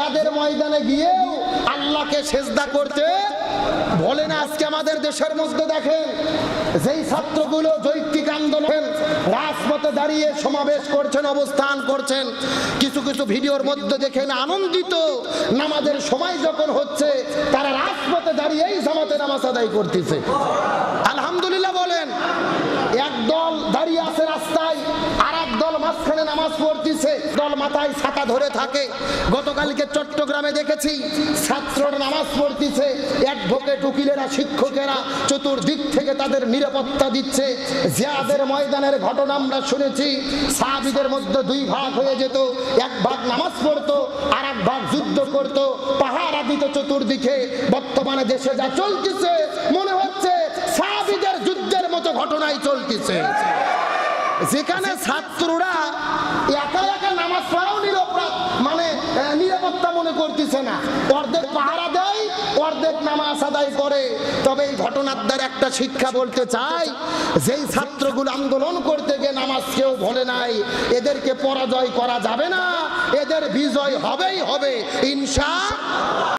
এদের ময়দানে গিয়ে আল্লাহকে সেজদা করতে বলে না। আজকে আমাদের দেশের মধ্যে দেখেন, যেই ছাত্রগুলো যৌক্তিক আন্দোলন রাজপথে দাঁড়িয়ে সমাবেশ করছেন, অবস্থান করছেন, কিছু কিছু ভিডিওর মধ্যে দেখেন আনন্দিত, নামাজের সময় যখন হচ্ছে তারা রাজপথে দাঁড়িয়েই জামাতে নামাজ আদায় করতেছে। আলহামদুলিল্লাহ বলেন। একদল দাঁড়িয়ে আছে রাস্তায়, আর এক দল মাঝখানে নামাজ পড়তেছে, দল মাথায় ছাতা ধরে থাকে। গতকালকে চট্টগ্রামে দেখেছি ছাত্ররা নামাজ পড়তেছে, অ্যাডভোকেট উকিলেরা শিক্ষকেরা চতুর্দিক থেকে তাদের নিরাপত্তা দিচ্ছে। জিয়াদের ময়দানের ঘটনা আমরা শুনেছি, সাহাবীদের মধ্যে দুই ভাগ হয়ে যেত, এক ভাগ নামাজ পড়তো আর এক ভাগ যুদ্ধ করতো, পাহারা দিত চতুর্দিকে। বর্তমানে দেশে যা চলতেছে মনে হচ্ছে সাহাবীদের যুদ্ধের মতো ঘটনাই চলতেছে, যেখানে ছাত্ররা একা একা নামাজ পড়াও নিরপরাধ, মানে নিরাপত্তা মনে করতেছে না, অর্ধেক পাহারা দেয় অর্ধেক নামাজ আদায় করে। তবে এই ঘটনার দ্বারা একটা শিক্ষা বলতে চাই, যেই ছাত্রগুলো আন্দোলন করতে গিয়ে নামাজ কেউ ভোলে নাই, এদেরকে পরাজয় করা যাবে না, এদের বিজয় হবেই হবে ইনশাআল্লাহ।